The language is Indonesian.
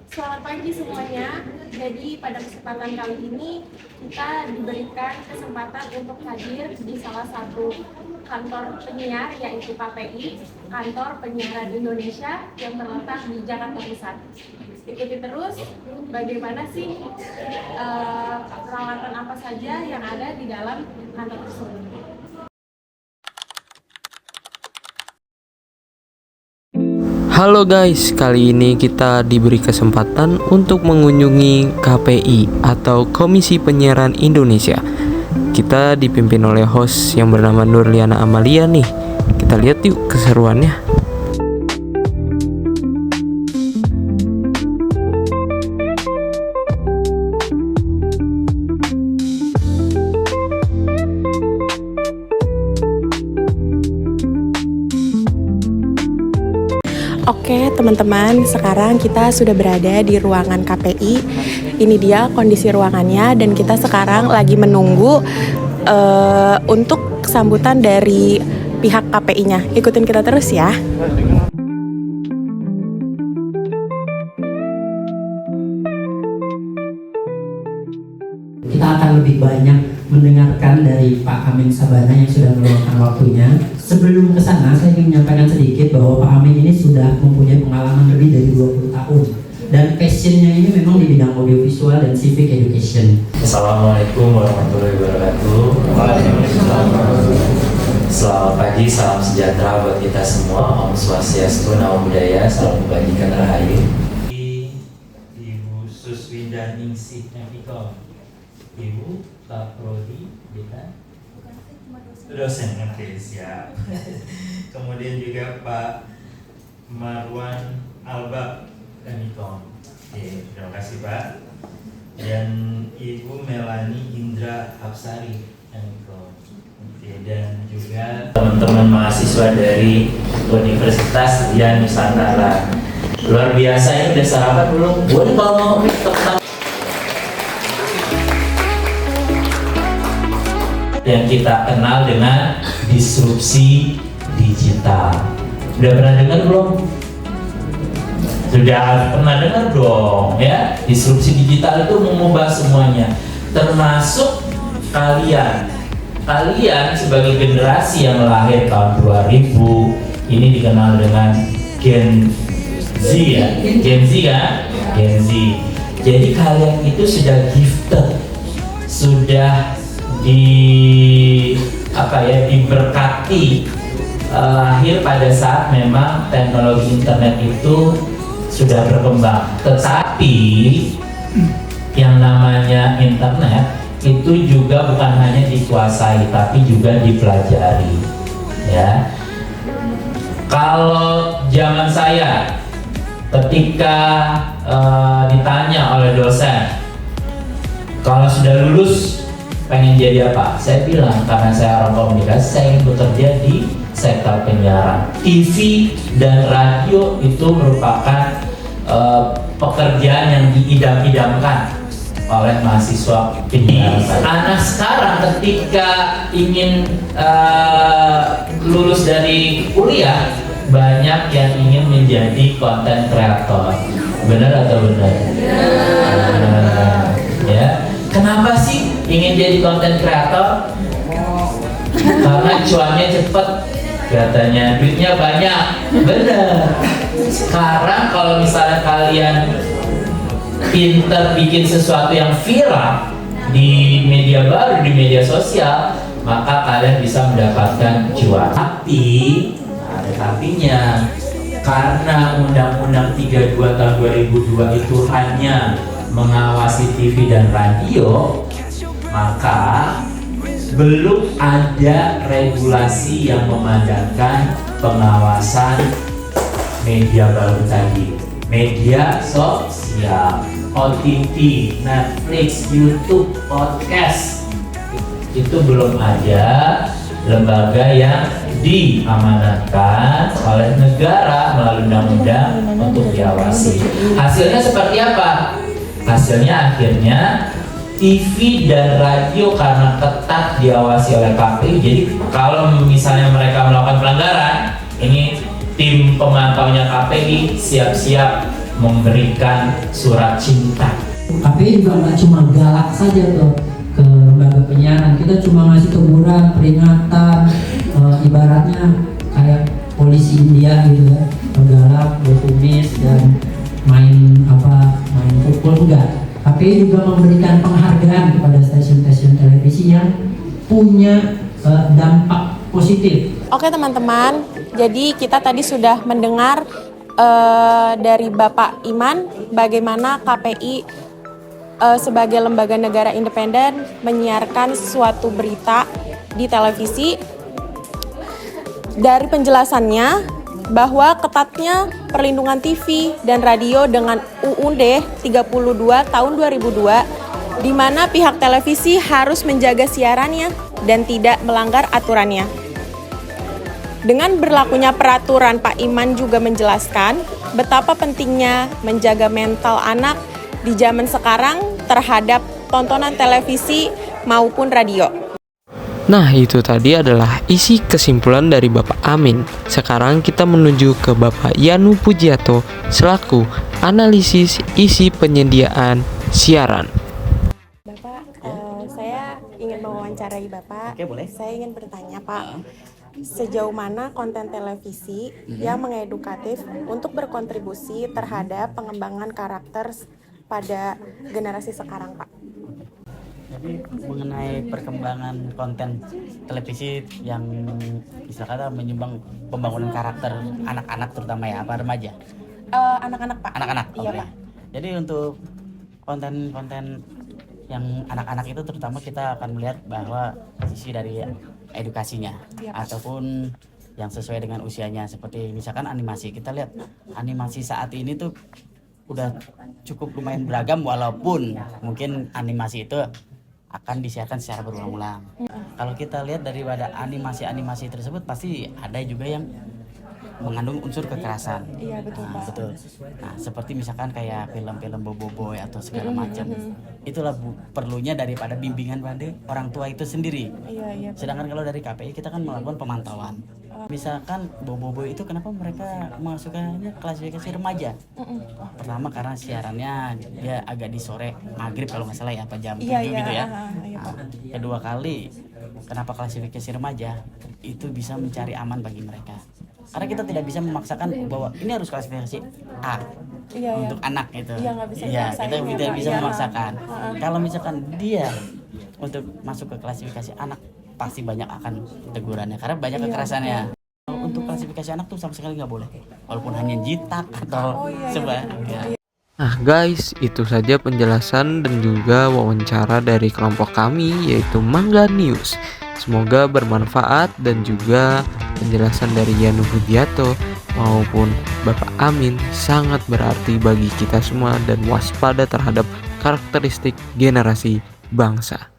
Selamat pagi semuanya. Jadi pada kesempatan kali ini kita diberikan kesempatan untuk hadir di salah satu kantor penyiar yaitu KPI, Kantor Penyiaran Indonesia yang terletak di Jakarta Pusat. Ikuti terus bagaimana sih peralatan apa saja yang ada di dalam kantor tersebut. Halo guys, kali ini kita diberi kesempatan untuk mengunjungi KPI atau Komisi Penyiaran Indonesia. Kita dipimpin oleh host yang bernama Nurliana Amalia nih. Kita lihat yuk keseruannya. Oke teman-teman, sekarang kita sudah berada di ruangan KPI. Ini dia kondisi ruangannya dan kita sekarang lagi menunggu untuk sambutan dari pihak KPI-nya. Ikutin kita terus ya. Kita akan lebih banyak mendengarkan dari Pak Amin Sabana yang sudah meluangkan waktunya. Sebelum ke sana, saya ingin menyampaikan sedikit bahwa Pak Amin ini sudah mempunyai pengalaman lebih dari 20 tahun. Dan passionnya ini memang di bidang audiovisual dan civic education. Assalamualaikum warahmatullahi wabarakatuh. Selamat pagi, salam sejahtera buat kita semua. Om Swastiastu, Namo Buddhaya, salam kebajikan rahayu. Ibu Suswinda Ningsih Naviko, Ibu Pak Prodi, kita dosen, oke siap. Kemudian juga Pak Marwan Alba Naviko, oke, terima kasih Pak. Dan Ibu Melani Indra Hapsari Naviko, oke, dan juga teman-teman mahasiswa dari Universitas Dian Nusantara. Luar biasa, ini udah sarapan belum? Boleh kalau mau tentang yang kita kenal dengan disrupsi digital. Sudah pernah dengar belum? Sudah pernah dengar dong ya. Disrupsi digital itu mengubah semuanya, termasuk kalian. Kalian sebagai generasi yang lahir tahun 2000 ini dikenal dengan Gen Z ya. Gen Z kan? Gen Z. Jadi kalian itu sudah gifted, sudah diberkati lahir pada saat memang teknologi internet itu sudah berkembang. Tetapi yang namanya internet itu juga bukan hanya dikuasai tapi juga dipelajari ya. Kalau zaman saya ketika ditanya oleh dosen kalau sudah lulus pengen jadi apa? Saya bilang karena saya orang komunikasi, saya ingin bekerja di sektor penyiaran. TV dan radio itu merupakan pekerjaan yang diidam-idamkan oleh mahasiswa penyiaran. Anak sekarang ketika ingin lulus dari kuliah, banyak yang ingin menjadi content creator. Benar atau benar? Ya. Kenapa sih ingin jadi content creator? Karena cuannya cepet, katanya duitnya banyak. Bener. Sekarang kalau misalnya kalian pinter bikin sesuatu yang viral di media baru, di media sosial, maka kalian bisa mendapatkan cuan. Tapi ada tapinya, karena Undang-Undang 32 tahun 2002 itu hanya mengawasi TV dan radio, maka belum ada regulasi yang memadamkan pengawasan media baru tadi. Media sosial, OTT, Netflix, YouTube, podcast, itu belum ada lembaga yang diamanatkan oleh negara melalui undang-undang untuk diawasi. Hasilnya seperti apa? Hasilnya akhirnya TV dan radio karena ketat diawasi oleh KPI. Jadi kalau misalnya mereka melakukan pelanggaran, ini tim pemantaunya KPI siap-siap memberikan surat cinta. KPI juga nggak cuma galak saja tuh ke lembaga penyiaran, kita cuma ngasih teguran, peringatan, ibaratnya kayak polisi India gitu ya, galak, berkumis dan main pukul enggak. KPI juga memberikan penghargaan kepada stasiun-stasiun televisi yang punya dampak positif. Oke teman-teman, jadi kita tadi sudah mendengar dari Bapak Iman bagaimana KPI sebagai lembaga negara independen menyiarkan suatu berita di televisi. Dari penjelasannya bahwa ketatnya perlindungan TV dan radio dengan UUD 32 tahun 2002, di mana pihak televisi harus menjaga siarannya dan tidak melanggar aturannya. Dengan berlakunya peraturan, Pak Iman juga menjelaskan betapa pentingnya menjaga mental anak di zaman sekarang terhadap tontonan televisi maupun radio. Nah, itu tadi adalah isi kesimpulan dari Bapak Amin. Sekarang kita menuju ke Bapak Yanu Pujiato selaku analisis isi penyediaan siaran. Bapak, saya ingin mewawancarai Bapak. Oke, boleh. Saya ingin bertanya, Pak, sejauh mana konten televisi yang mengedukatif untuk berkontribusi terhadap pengembangan karakter pada generasi sekarang, Pak? Jadi mengenai perkembangan konten televisi yang misalkan menyumbang pembangunan karakter anak-anak terutama ya, apa remaja? Anak-anak, Pak. Anak-anak. Iya, Oke. Pak. Jadi untuk konten-konten yang anak-anak itu terutama kita akan melihat bahwa sisi dari edukasinya ataupun yang sesuai dengan usianya, seperti misalkan animasi. Kita lihat animasi saat ini tuh udah cukup lumayan beragam, walaupun mungkin animasi itu akan disiarkan secara berulang-ulang. Kalau kita lihat daripada animasi-animasi tersebut pasti ada juga yang mengandung unsur kekerasan. Iya, betul, Pak. Betul. Nah, seperti misalkan kayak film-film boboiboy atau segala macam. Itulah perlunya daripada bimbingan pada orang tua itu sendiri. Iya. Sedangkan kalau dari KPI kita kan melakukan pemantauan. Misalkan boboiboy itu kenapa mereka masukkannya klasifikasi remaja? Pertama karena siarannya dia agak di sore maghrib kalau nggak salah ya, apa jam 7 gitu ya. Nah, kedua kali kenapa klasifikasi remaja? Itu bisa mencari aman bagi mereka. Karena kita tidak bisa memaksakan bahwa ini harus klasifikasi A untuk anak itu. Iya, nggak bisa Iya, dipaksain kita ya, tidak Pak. bisa Iya. memaksakan. Kalau misalkan dia untuk masuk ke klasifikasi anak, pasti banyak akan tegurannya karena banyak kekerasannya. Untuk klasifikasi anak tuh sama sekali nggak boleh, walaupun hanya jitak atau sebagainya. Nah guys, itu saja penjelasan dan juga wawancara dari kelompok kami yaitu Mangga News. Semoga bermanfaat dan juga penjelasan dari Yanu Pujiato maupun Bapak Amin sangat berarti bagi kita semua dan waspada terhadap karakteristik generasi bangsa.